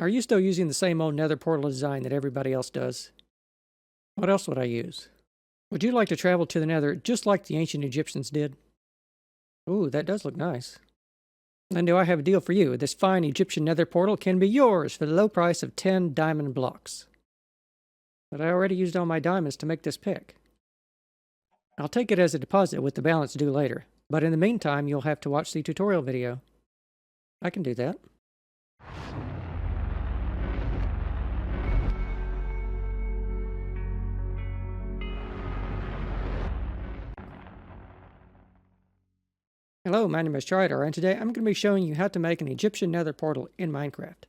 Are you still using the same old nether portal design that everybody else does? What else would I use? Would you like to travel to the nether just like the ancient Egyptians did? Ooh, that does look nice. And do I have a deal for you? This fine Egyptian nether portal can be yours for the low price of 10 diamond blocks. But I already used all my diamonds to make this pick. I'll take it as a deposit with the balance due later. But in the meantime, you'll have to watch the tutorial video. I can do that. Hello, my name is Trydar, and today I'm going to be showing you how to make an Egyptian nether portal in Minecraft.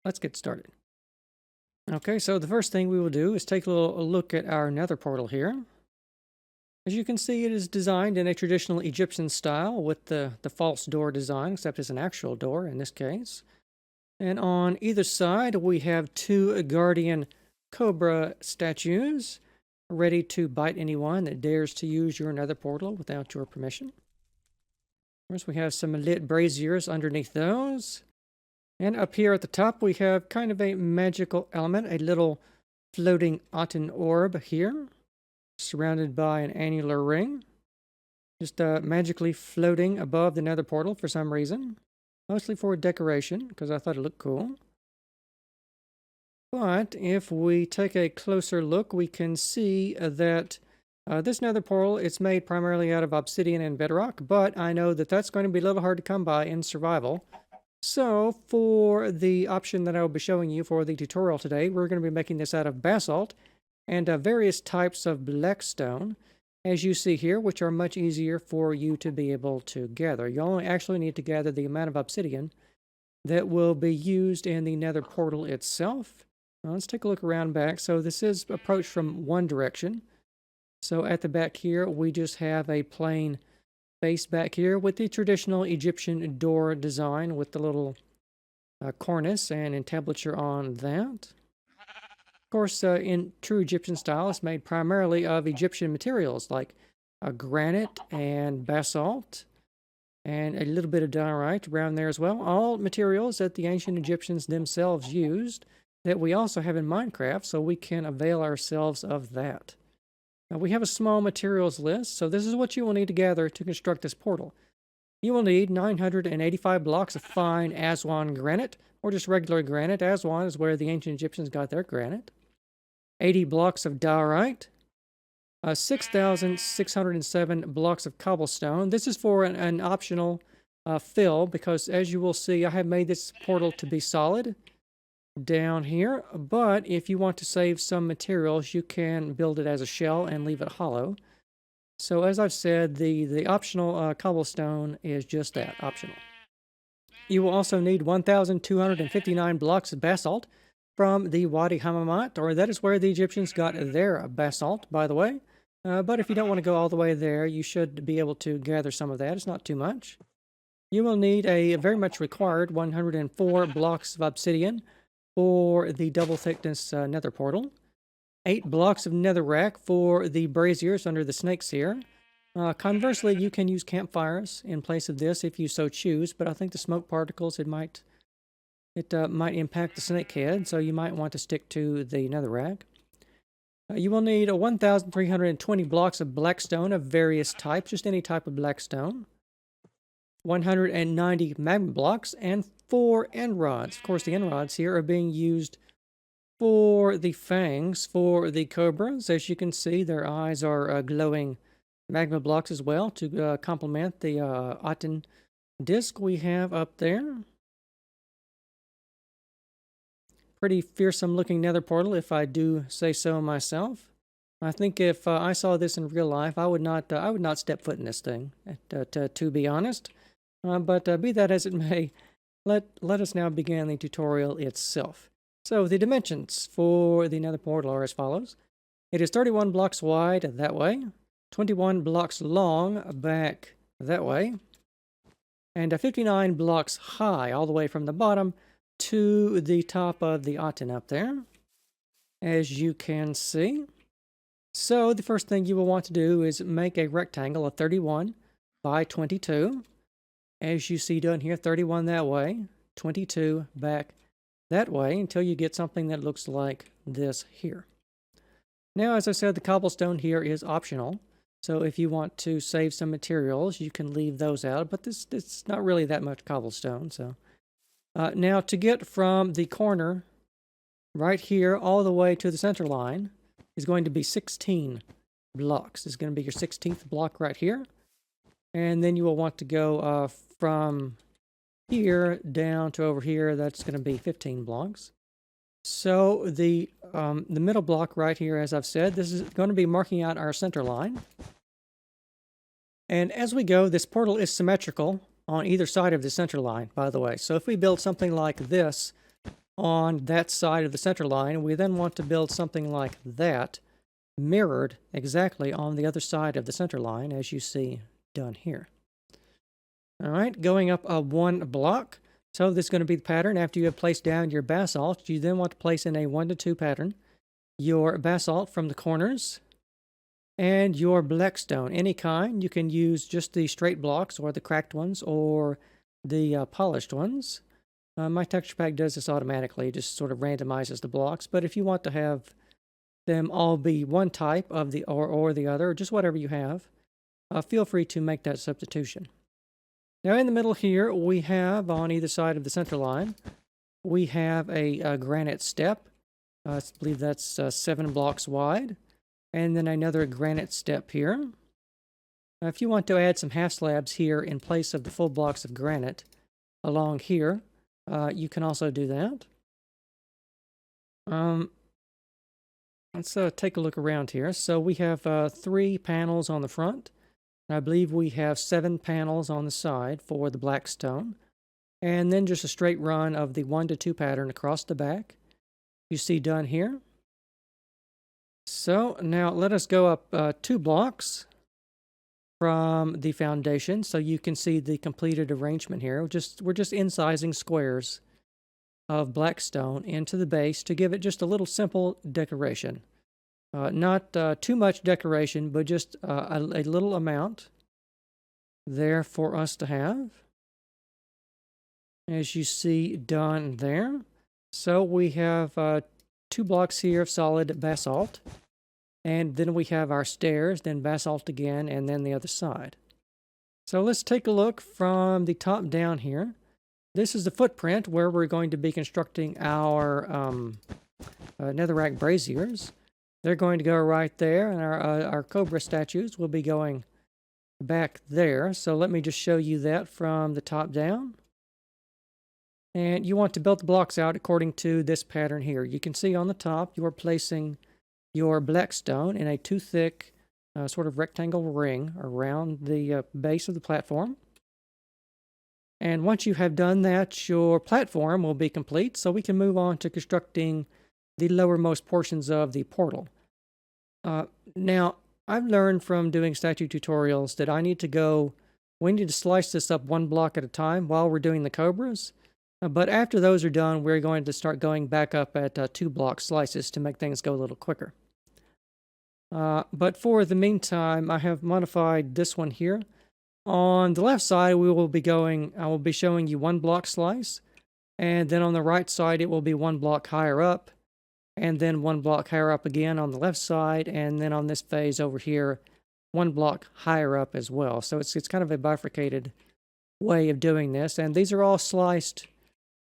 Let's get started. Okay, so the first thing we will do is take a look at our nether portal here. As you can see, it is designed in a traditional Egyptian style with the false door design, except it's an actual door in this case. And on either side, we have two guardian cobra statues ready to bite anyone that dares to use your nether portal without your permission. First, we have some lit braziers underneath those. And up here at the top, we have kind of a magical element, a little floating Aten orb here, surrounded by an annular ring. Just magically floating above the nether portal for some reason. Mostly for decoration, because I thought it looked cool. But if we take a closer look, we can see that this nether portal, it's made primarily out of obsidian and bedrock, but I know that that's going to be a little hard to come by in survival. So for the option that I will be showing you for the tutorial today, we're going to be making this out of basalt and various types of blackstone, as you see here, which are much easier for you to be able to gather. You only actually need to gather the amount of obsidian that will be used in the nether portal itself. Now let's take a look around back. So this is approached from one direction. So at the back here, we just have a plain face back here with the traditional Egyptian door design with the little cornice and entablature on that. Of course, in true Egyptian style, it's made primarily of Egyptian materials like granite and basalt and a little bit of diorite around there as well. All materials that the ancient Egyptians themselves used that we also have in Minecraft, so we can avail ourselves of that. Now we have a small materials list, so this is what you will need to gather to construct this portal. You will need 985 blocks of fine Aswan granite, or just regular granite. Aswan is where the ancient Egyptians got their granite. 80 blocks of diorite. 6,607 blocks of cobblestone. This is for an optional fill, because as you will see, I have made this portal to be solid down here, but if you want to save some materials, you can build it as a shell and leave it hollow. So as I've said, the optional cobblestone is just that, optional. You will also need 1,259 blocks of basalt from the Wadi Hammamat, or that is where the Egyptians got their basalt, by the way. But if you don't want to go all the way there, you should be able to gather some of that. It's not too much. You will need a very much required 104 blocks of obsidian for the double thickness nether portal. 8 blocks of netherrack for the braziers under the snakes here. Conversely, you can use campfires in place of this if you so choose, but I think the smoke particles, it might impact the snake head, so you might want to stick to the netherrack. You will need 1,320 blocks of blackstone of various types, just any type of blackstone. 190 magma blocks, and 4 end rods. Of course, the end rods here are being used for the fangs for the cobras. As you can see, their eyes are glowing magma blocks as well to complement the Aten disc we have up there. Pretty fearsome looking nether portal, if I do say so myself. I think if I saw this in real life, I would not step foot in this thing, to be honest. But be that as it may, let us now begin the tutorial itself. So the dimensions for the nether portal are as follows. It is 31 blocks wide that way, 21 blocks long back that way, and 59 blocks high all the way from the bottom to the top of the Aten up there, as you can see. So the first thing you will want to do is make a rectangle of 31 by 22. As you see done here, 31 that way, 22 back that way until you get something that looks like this here. Now, as I said, the cobblestone here is optional. So if you want to save some materials, you can leave those out, but it's not really that much cobblestone. So now to get from the corner right here all the way to the center line is going to be 16 blocks. It's going to be your 16th block right here. And then you will want to go from here down to over here. That's going to be 15 blocks. So the middle block right here, as I've said, this is going to be marking out our center line. And as we go, this portal is symmetrical on either side of the center line, by the way. So if we build something like this on that side of the center line, we then want to build something like that mirrored exactly on the other side of the center line, as you see done here. All right, going up one block. So this is going to be the pattern. After you have placed down your basalt, you then want to place in a 1 to 2 pattern your basalt from the corners and your blackstone, any kind. You can use just the straight blocks or the cracked ones or the polished ones. My texture pack does this automatically, it just sort of randomizes the blocks. But if you want to have them all be one type of the or the other, or just whatever you have, feel free to make that substitution. Now in the middle here, we have on either side of the center line, we have a granite step. I believe that's 7 blocks wide. And then another granite step here. Now, if you want to add some half slabs here in place of the full blocks of granite along here, you can also do that. Let's take a look around here. So we have 3 panels on the front. I believe we have 7 panels on the side for the black stone. And then just a straight run of the 1 to 2 pattern across the back. You see done here. So now let us go up 2 blocks from the foundation so you can see the completed arrangement here. We're just incising squares of black stone into the base to give it just a little simple decoration. Not too much decoration, but just a little amount there for us to have, as you see done there. So we have 2 blocks here of solid basalt, and then we have our stairs, then basalt again, and then the other side. So let's take a look from the top down here. This is the footprint where we're going to be constructing our netherrack braziers. They're going to go right there, and our cobra statues will be going back there. So let me just show you that from the top down. And you want to build the blocks out according to this pattern here. You can see on the top, you are placing your black stone in a 2 thick sort of rectangle ring around the base of the platform. And once you have done that, your platform will be complete, so we can move on to constructing the lowermost portions of the portal. Now, I've learned from doing statue tutorials that we need to slice this up 1 block at a time while we're doing the cobras. But after those are done, we're going to start going back up at 2 block slices to make things go a little quicker. But for the meantime, I have modified this one here. On the left side, I will be showing you 1 block slice. And then on the right side, it will be 1 block higher up. And then 1 block higher up again on the left side. And then on this phase over here, 1 block higher up as well. So it's kind of a bifurcated way of doing this. And these are all sliced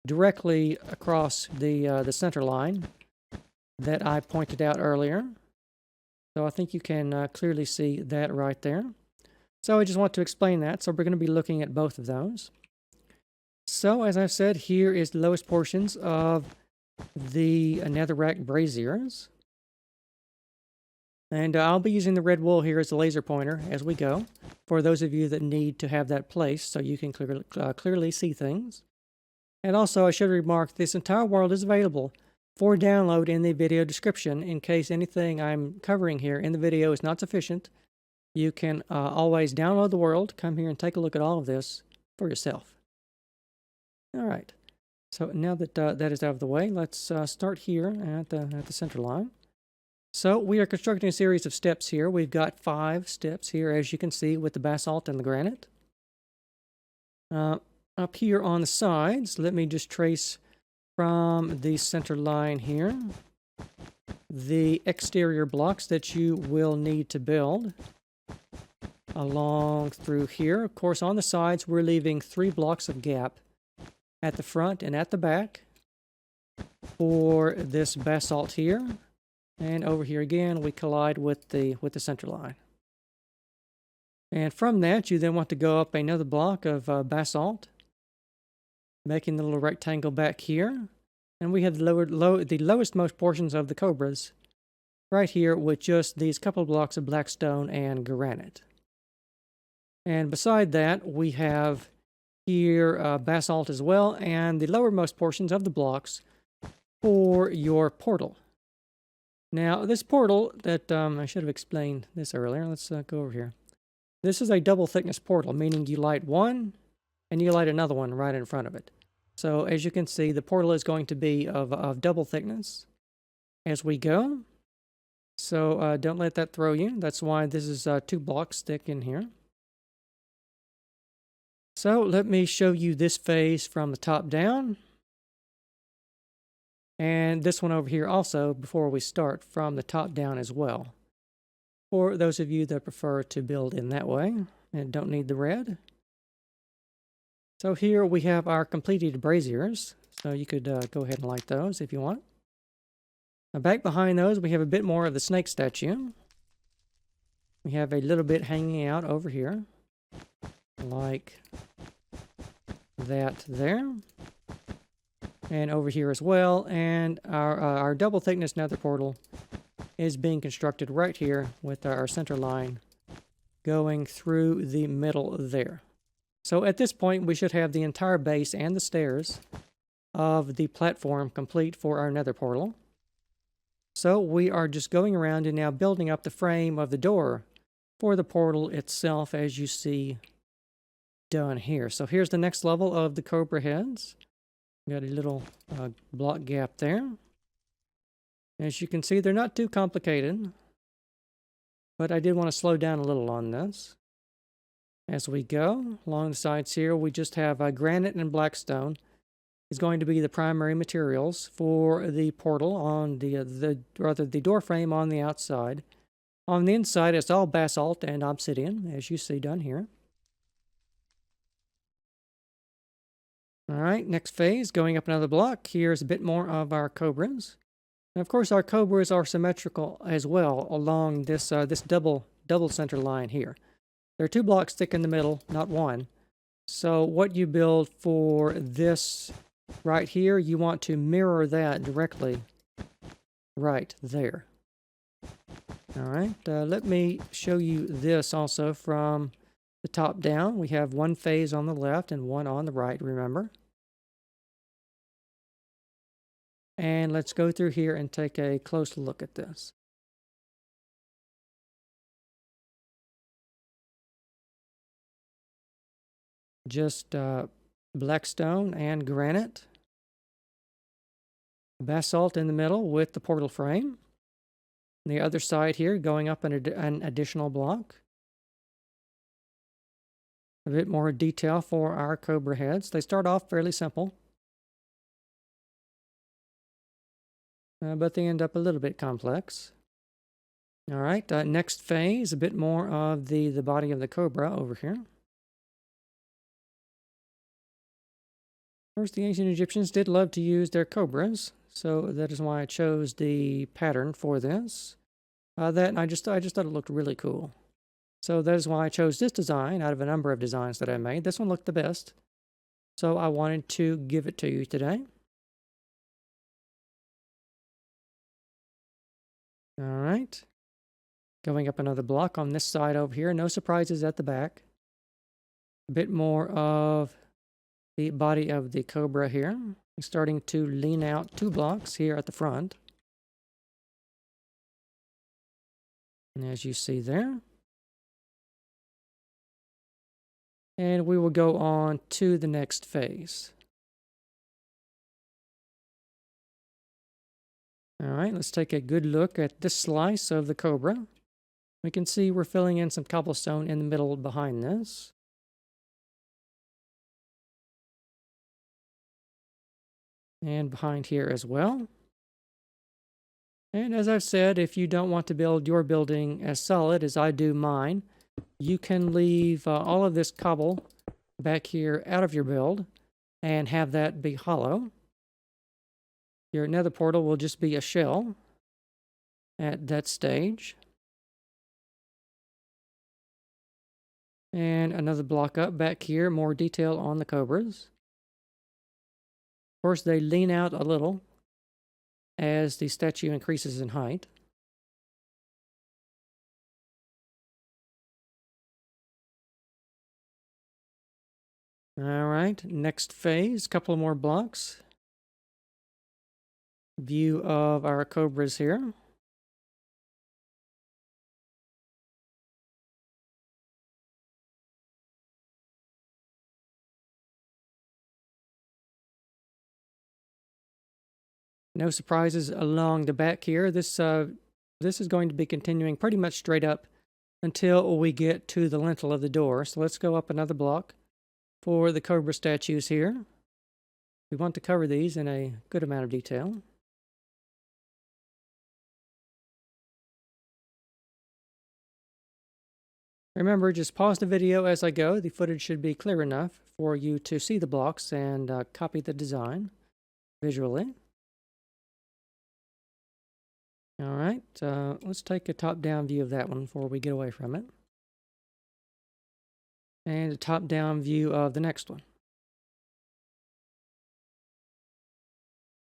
directly across the center line that I pointed out earlier. So I think you can clearly see that right there. So I just want to explain that. So we're going to be looking at both of those. So as I've said, here is the lowest portions of the netherrack braziers. And I'll be using the red wool here as a laser pointer as we go, for those of you that need to have that placed so you can clearly see things. And also, I should remark, this entire world is available for download in the video description. In case anything I'm covering here in the video is not sufficient, you can always download the world, come here and take a look at all of this for yourself. All right. So now that that is out of the way, let's start here at the center line. So we are constructing a series of steps here. We've got 5 steps here, as you can see, with the basalt and the granite. Up here on the sides, let me just trace from the center line here the exterior blocks that you will need to build along through here. Of course, on the sides, we're leaving 3 blocks of gap at the front and at the back for this basalt here. And over here again, we collide with the center line. And from that, you then want to go up another block of basalt, making the little rectangle back here. And we have the lowest most portions of the cobras right here with just these couple blocks of black stone and granite. And beside that, we have here basalt as well, and the lowermost portions of the blocks for your portal. Now, this portal that I should have explained this earlier. Let's go over here. This is a double thickness portal, meaning you light one and you light another one right in front of it. So as you can see, the portal is going to be of double thickness as we go. So don't let that throw you. That's why this is 2 blocks thick in here. So let me show you this phase from the top down. And this one over here also before we start from the top down as well. For those of you that prefer to build in that way and don't need the red. So here we have our completed braziers. So you could go ahead and light those if you want. Now back behind those we have a bit more of the snake statue. We have a little bit hanging out over here. Like that there. And over here as well. And our double thickness nether portal is being constructed right here with our center line going through the middle there. So at this point we should have the entire base and the stairs of the platform complete for our nether portal. So we are just going around and now building up the frame of the door for the portal itself, as you see done here. So here's the next level of the cobra heads. Got a little block gap there. As you can see, they're not too complicated, but I did want to slow down a little on this. As we go along the sides here, we just have granite and blackstone is going to be the primary materials for the portal on the door frame on the outside. On the inside, it's all basalt and obsidian, as you see done here. All right, next phase, going up another block. Here's a bit more of our cobras. And of course, our cobras are symmetrical as well along this this double center line here. There are 2 blocks thick in the middle, not 1. So what you build for this right here, you want to mirror that directly right there. All right, let me show you this also from the top down. We have 1 phase on the left and 1 on the right, remember. And let's go through here and take a close look at this. Just blackstone and granite. Basalt in the middle with the portal frame. The other side here going up an additional block. A bit more detail for our cobra heads. They start off fairly simple. But they end up a little bit complex. All right, next phase, a bit more of the body of the cobra over here. First, the ancient Egyptians did love to use their cobras, so that is why I chose the pattern for this. I just thought it looked really cool. So that is why I chose this design out of a number of designs that I made. This one looked the best, so I wanted to give it to you today. All right. Going up another block on this side over here. No surprises at the back. A bit more of the body of the cobra here. Starting to lean out 2 blocks here at the front. And as you see there. And we will go on to the next phase. All right, let's take a good look at this slice of the cobra. We can see we're filling in some cobblestone in the middle behind this. And behind here as well. And as I've said, if you don't want to build your building as solid as I do mine, you can leave all of this cobble back here out of your build and have that be hollow. Your nether portal will just be a shell at that stage. And another block up back here, more detail on the cobras. Of course, they lean out a little as the statue increases in height. All right, next phase, couple more blocks. View of our cobras here. No surprises along the back here. This is going to be continuing pretty much straight up until we get to the lintel of the door. So let's go up another block for the cobra statues here. We want to cover these in a good amount of detail. Remember, just pause the video as I go. The footage should be clear enough for you to see the blocks and copy the design visually. All right, let's take a top-down view of that one before we get away from it. And a top-down view of the next one.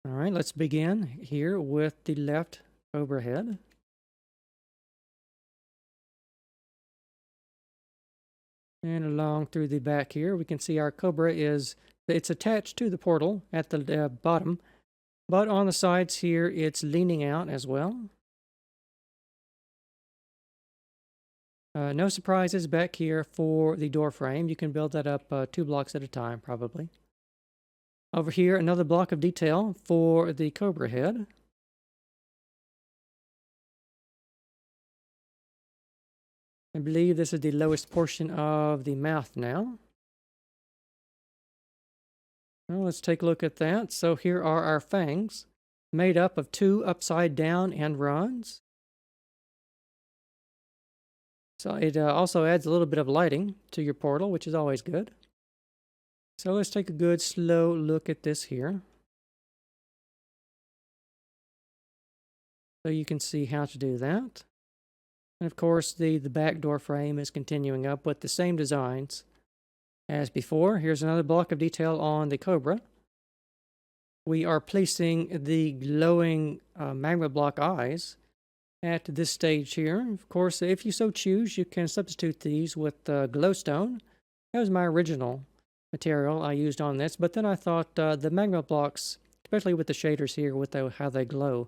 All right, let's begin here with the left cobra head. And along through the back here, we can see our cobra it's attached to the portal at the bottom, but on the sides here, it's leaning out as well. No surprises back here for the door frame. You can build that up 2 blocks at a time, probably. Over here, another block of detail for the cobra head. I believe this is the lowest portion of the mouth now. Well, let's take a look at that. So here are our fangs, made up of 2 upside down end rods. So it also adds a little bit of lighting to your portal, which is always good. So let's take a good slow look at this here. So you can see how to do that. And of course, the back door frame is continuing up with the same designs as before. Here's another block of detail on the cobra. We are placing the glowing magma block eyes at this stage here. Of course, if you so choose, you can substitute these with glowstone. That was my original material I used on this, but then I thought the magma blocks, especially with the shaders here, with how they glow,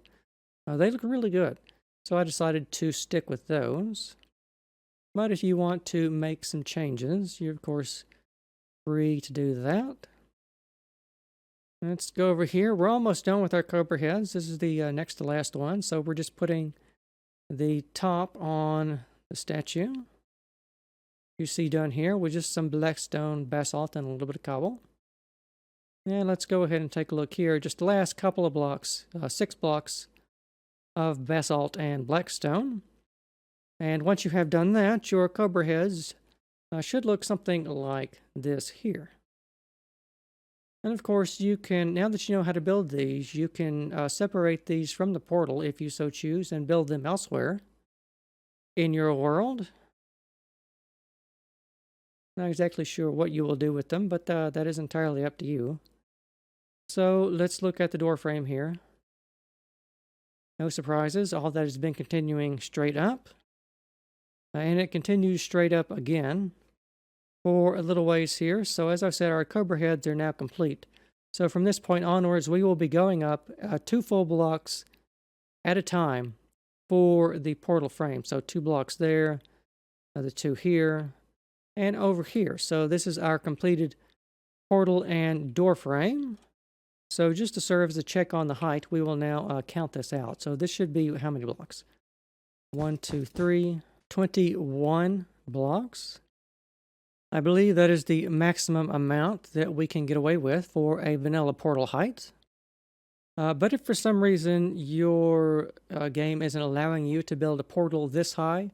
they look really good. So I decided to stick with those. But if you want to make some changes, you're of course free to do that. Let's go over here. We're almost done with our cobra heads. This is the next to last one. So we're just putting the top on the statue. You see done here with just some black stone basalt and a little bit of cobble. And let's go ahead and take a look here. Just the last couple of blocks, 6 blocks of basalt and blackstone. And once you have done that, your cobra heads should look something like this here. And of course, you can, now that you know how to build these, you can separate these from the portal if you so choose and build them elsewhere in your world. Not exactly sure what you will do with them, but that is entirely up to you. So let's look at the door frame here. No surprises, all that has been continuing straight up. And it continues straight up again for a little ways here. So as I said, our cobra heads are now complete. So from this point onwards, we will be going up 2 full blocks at a time for the portal frame. So 2 blocks there, the 2 here, and over here. So this is our completed portal and door frame. So just to serve as a check on the height, we will now count this out. So this should be how many blocks? 1, 2, 3, 21 blocks. I believe that is the maximum amount that we can get away with for a vanilla portal height. But if for some reason your game isn't allowing you to build a portal this high,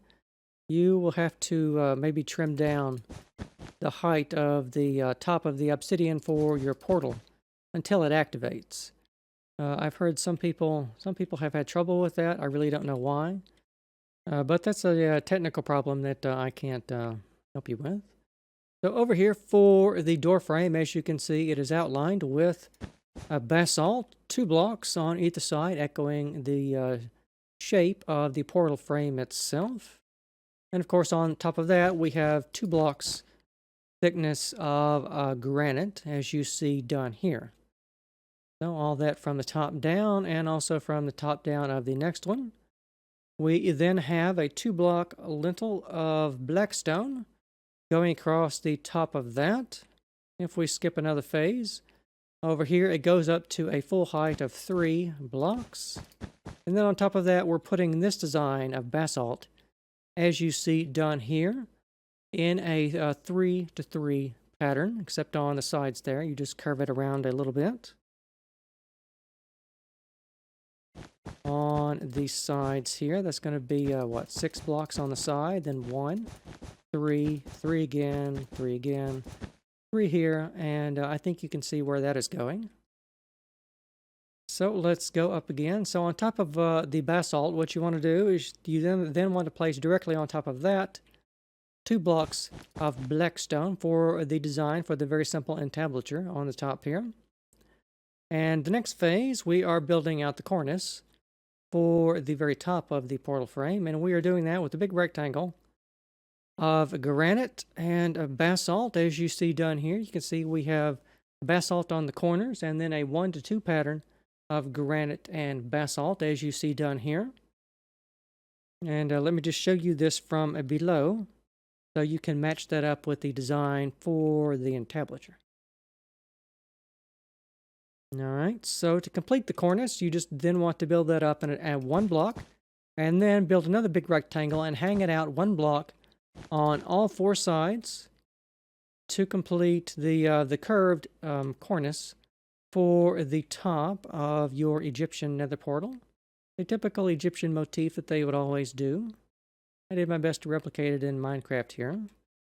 you will have to maybe trim down the height of the top of the obsidian for your portal until it activates. I've heard some people have had trouble with that. I really don't know why, but that's a technical problem that I can't help you with. So over here for the door frame, as you can see, it is outlined with basalt, 2 blocks on either side, echoing the shape of the portal frame itself. And of course, on top of that, we have 2 blocks thickness of granite, as you see done here. So all that from the top down, and also from the top down of the next one. We then have a 2-block lintel of blackstone going across the top of that. If we skip another phase, over here it goes up to a full height of 3 blocks. And then on top of that, we're putting this design of basalt, as you see done here, in a 3-to-3 pattern, except on the sides there. You just curve it around a little bit. On the sides here, that's going to be, 6 blocks on the side, then 1, 3, 3 again, 3 again, 3 here, and I think you can see where that is going. So let's go up again. So on top of the basalt, what you want to do is you then want to place directly on top of that 2 blocks of blackstone for the design for the very simple entablature on the top here. And the next phase, we are building out the cornice for the very top of the portal frame, and we are doing that with a big rectangle of granite and basalt, as you see done here. You can see we have basalt on the corners, and then a 1-to-2 pattern of granite and basalt, as you see done here. And let me just show you this from below, so you can match that up with the design for the entablature. All right, so to complete the cornice, you just then want to build that up at 1 block, and then build another big rectangle and hang it out 1 block on all 4 sides to complete the curved cornice for the top of your Egyptian nether portal. A typical Egyptian motif that they would always do. I did my best to replicate it in Minecraft here.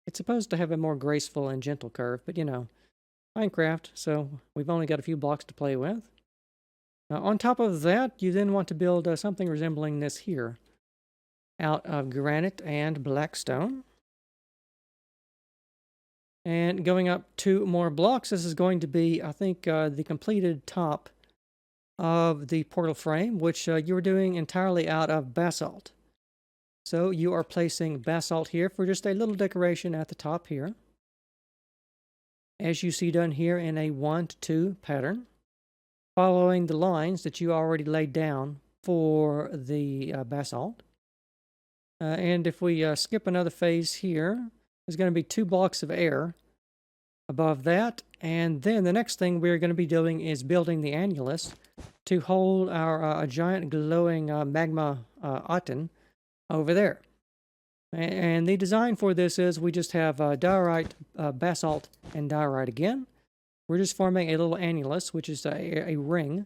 It's supposed to have a more graceful and gentle curve, but you know, Minecraft, so we've only got a few blocks to play with. On top of that, you then want to build something resembling this here, out of granite and blackstone. And going up 2 more blocks, this is going to be, I think, the completed top of the portal frame, which you are doing entirely out of basalt. So you are placing basalt here for just a little decoration at the top here, as you see done here in a 1-to-2 pattern, following the lines that you already laid down for the basalt. And if we skip another phase here, there's going to be 2 blocks of air above that. And then the next thing we're going to be doing is building the annulus to hold our giant glowing magma otten over there. And the design for this is we just have diorite, basalt, and diorite again. We're just forming a little annulus, which is a ring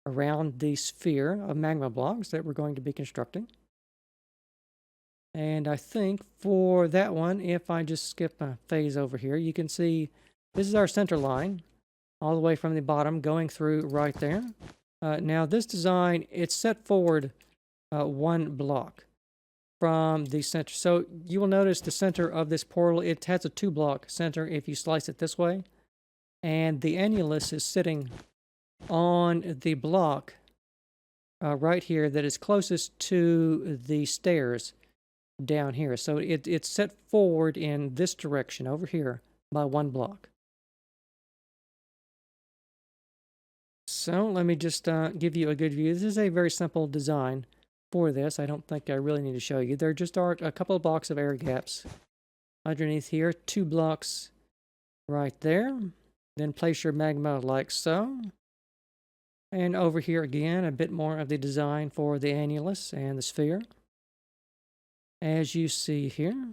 around the sphere of magma blocks that we're going to be constructing. And I think for that one, if I just skip a phase over here, you can see this is our center line, all the way from the bottom, going through right there. Now this design, it's set forward 1 block from the center. So you will notice the center of this portal, it has a 2-block center if you slice it this way. And the annulus is sitting on the block right here that is closest to the stairs down here. So it's set forward in this direction over here by 1 block. So let me just give you a good view. This is a very simple design for this. I don't think I really need to show you. There just are a couple of blocks of air gaps underneath here. 2 blocks right there. Then place your magma like so. And over here again, a bit more of the design for the annulus and the sphere, as you see here.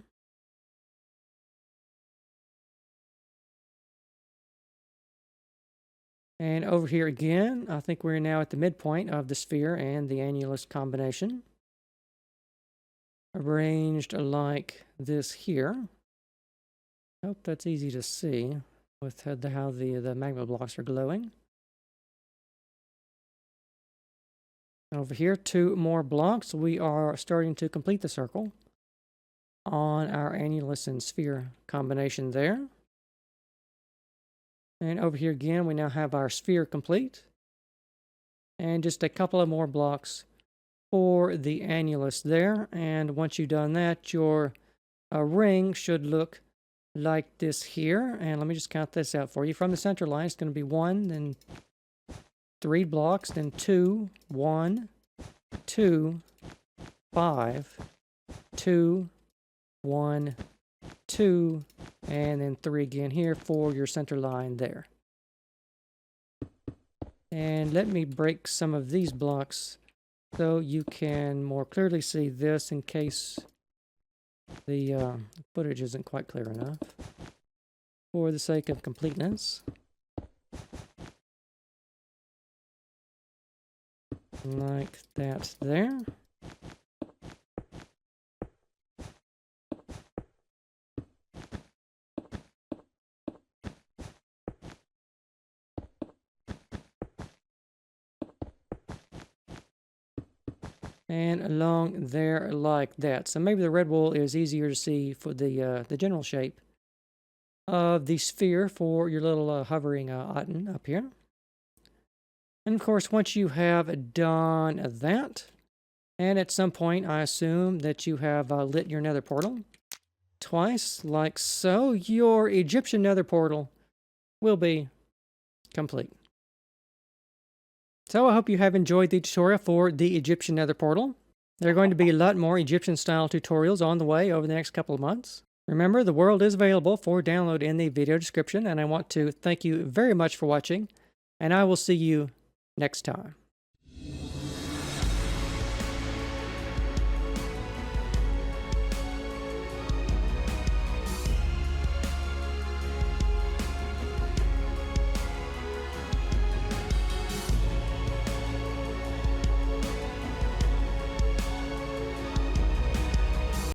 And over here again, I think we're now at the midpoint of the sphere and the annulus combination. Arranged like this here. Hope that's easy to see with how the magma blocks are glowing. Over here, 2 more blocks. We are starting to complete the circle on our annulus and sphere combination there. And over here again, we now have our sphere complete. And just a couple of more blocks for the annulus there. And once you've done that, your ring should look like this here. And let me just count this out for you. From the center line, it's going to be 1, then 3 blocks, then 2, 1, 2, 5, 2, 1, 2, and then 3 again here for your center line there. And let me break some of these blocks so you can more clearly see this in case the footage isn't quite clear enough. For the sake of completeness. Like that there. And along there like that. So maybe the red wool is easier to see for the general shape of the sphere for your little hovering Otten up here. And of course, once you have done that, and at some point I assume that you have lit your nether portal twice, like so, your Egyptian nether portal will be complete. So I hope you have enjoyed the tutorial for the Egyptian nether portal. There are going to be a lot more Egyptian style tutorials on the way over the next couple of months. Remember, the world is available for download in the video description, and I want to thank you very much for watching, and I will see you next time.